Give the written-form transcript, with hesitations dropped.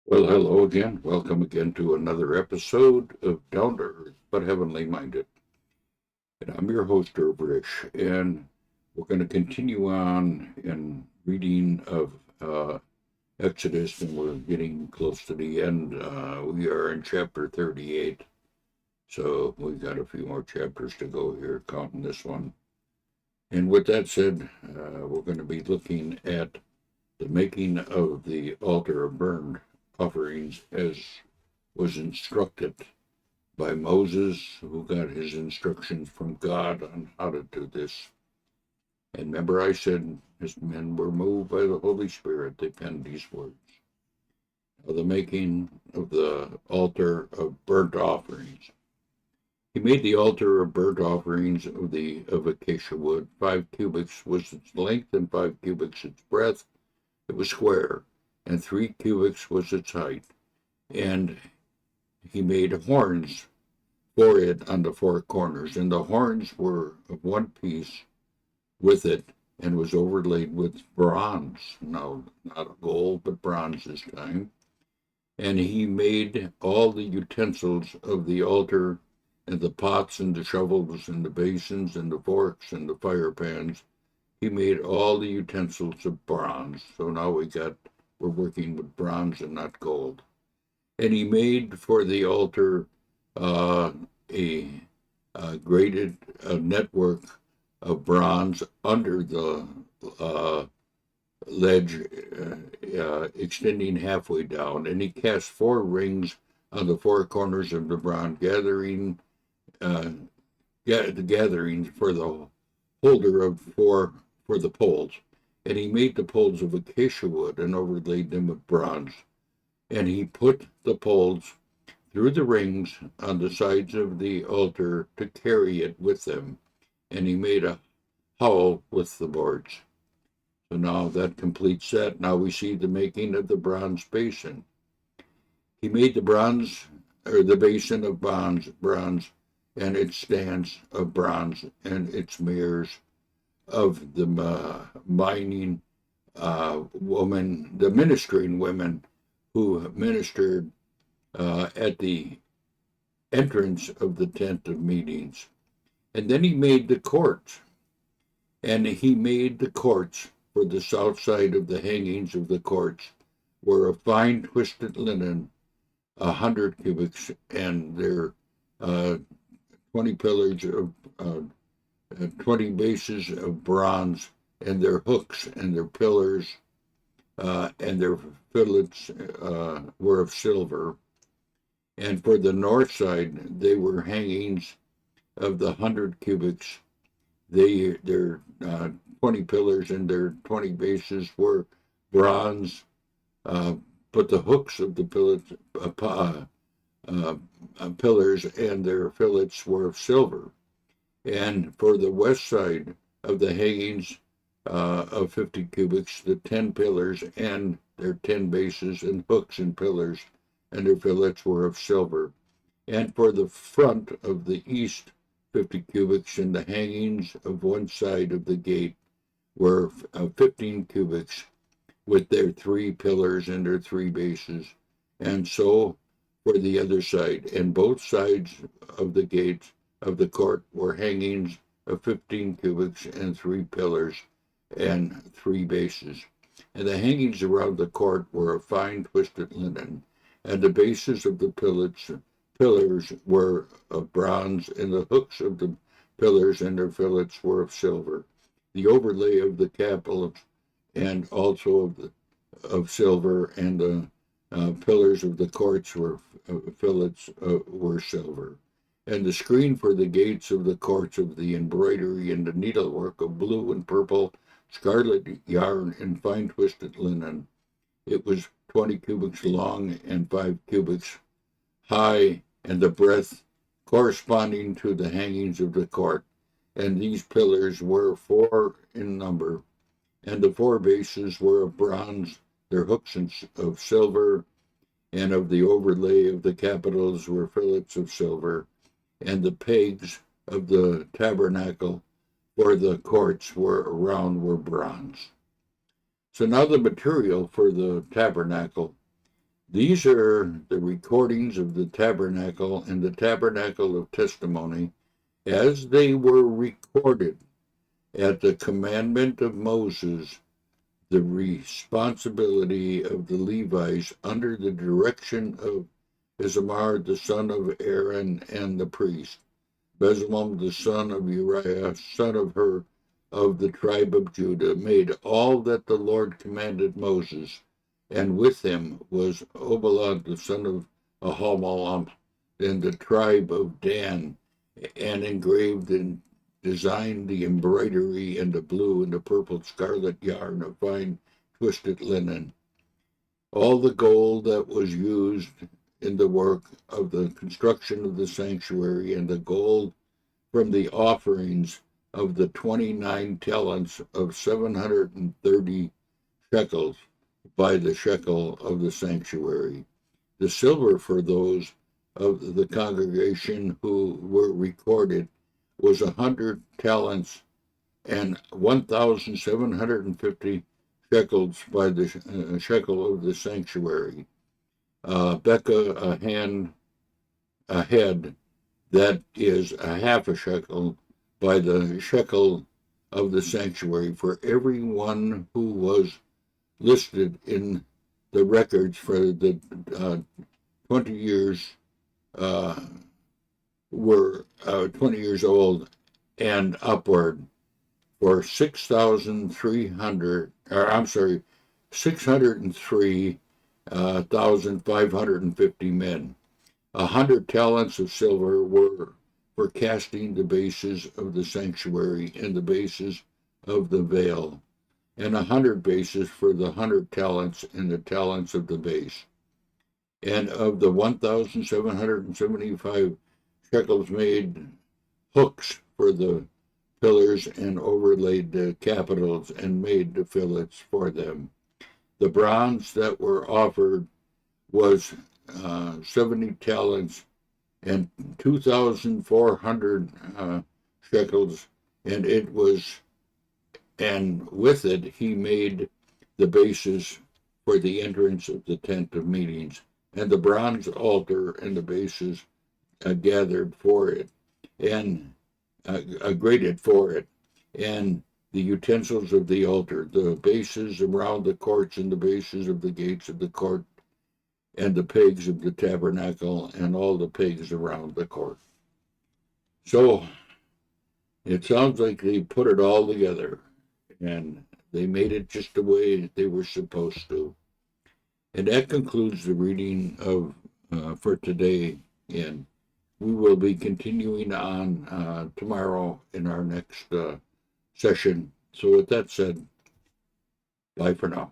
Well, hello again. Welcome again to another episode of Down to Earth but Heavenly Minded. And I'm your host, Rich, and we're going to continue on in reading of Exodus, and we're getting close to the end. We are in chapter 38, so we've got a few more chapters to go here, counting this one. And with that said, we're going to be looking at the making of the altar of burnt offerings as was instructed by Moses, who got his instructions from God on how to do this. And remember, I said his men were moved by the Holy Spirit. They penned these words. Of the making of the altar of burnt offerings. He made the altar of burnt offerings of acacia wood. 5 cubits was its length, and 5 cubits its breadth. It was square, and 3 cubits was its height. And he made horns for it on the 4 corners, and the horns were of one piece with it, and was overlaid with bronze. Now, not gold, but bronze this time. And he made all the utensils of the altar, and the pots, and the shovels, and the basins, and the forks, and the fire pans. He made all the utensils of bronze. So now we're working with bronze and not gold. And he made for the altar uh, a, grated network of bronze under the ledge, extending halfway down. And he cast 4 rings on the 4 corners of the bronze, uh, the gatherings for the holder of for the poles. And he made the poles of acacia wood and overlaid them with bronze. And he put the poles through the rings on the sides of the altar to carry it with them. And he made a howl with the boards. So now that completes that. Now we see the making of the bronze basin. He made the basin of bronze, and its stands of bronze, and its mirrors of the mining the ministering women who ministered at the entrance of the tent of meetings. And then he made the courts. And he made the courts for the south side of the hangings of the courts were of fine twisted linen, 100 cubits, and their 20 pillars of 20 bases of bronze, and their hooks and their pillars and their fillets were of silver. And for the north side, they were hangings of the 100 cubits. Their 20 pillars and their 20 bases were bronze, but the hooks of the pillars and their fillets were of silver. And for the west side of the hangings of 50 cubits, the 10 pillars and their 10 bases and hooks and pillars and their fillets were of silver. And for the front of the east 50 cubits, and the hangings of one side of the gate were 15 cubits with their 3 pillars and their 3 bases. And so for the other side, and both sides of the gates of the court were hangings of 15 cubits and 3 pillars and 3 bases. And the hangings around the court were of fine twisted linen, and the bases of the pillars were of bronze, and the hooks of the pillars and their fillets were of silver. The overlay of the capitals and also of silver, and the pillars of the courts fillets were silver. And the screen for the gates of the courts of the embroidery and the needlework of blue and purple, scarlet yarn, and fine twisted linen. It was 20 cubits long and 5 cubits high, and the breadth corresponding to the hangings of the court. And these pillars were 4 in number, and the 4 bases were of bronze, their hooks of silver, and of the overlay of the capitals were fillets of silver, and the pegs of the tabernacle for the courts were bronze. So now the material for the tabernacle These are the recordings of the tabernacle and the tabernacle of testimony as they were recorded at the commandment of Moses, the responsibility of the Levites under the direction of Ithamar the son of Aaron and the priest, Bezalel the son of Uriah, son of Hur, of the tribe of Judah, made all that the Lord commanded Moses, and with him was Obalah the son of Aholiab, in the tribe of Dan, and engraved and designed the embroidery and the blue and the purple scarlet yarn of fine twisted linen. All the gold that was used in the work of the construction of the sanctuary, and the gold from the offerings of the 29 talents of 730 shekels by the shekel of the sanctuary. The silver for those of the congregation who were recorded was 100 talents and 1,750 shekels by the shekel of the sanctuary. Becca, a head, that is a half a shekel by the shekel of the sanctuary for everyone who was listed in the records for the 20 years were 20 years old and upward, for 6,300, or I'm sorry, 603,550 men. 100 talents of silver were for casting the bases of the sanctuary and the bases of the veil, and 100 bases for the 100 talents and the talents of the base. And of the 1,775 shekels made hooks for the pillars and overlaid the capitals and made the fillets for them. The bronze that were offered was 70 talents and 2,400 shekels, and with it he made the bases for the entrance of the tent of meetings, and the bronze altar and the bases gathered for it, and graded for it, and the utensils of the altar, the bases around the courts, and the bases of the gates of the court, and the pegs of the tabernacle, and all the pegs around the court. So it sounds like they put it all together, and they made it just the way they were supposed to. And that concludes the reading of for today, and we will be continuing on tomorrow in our next session. So with that said, bye for now.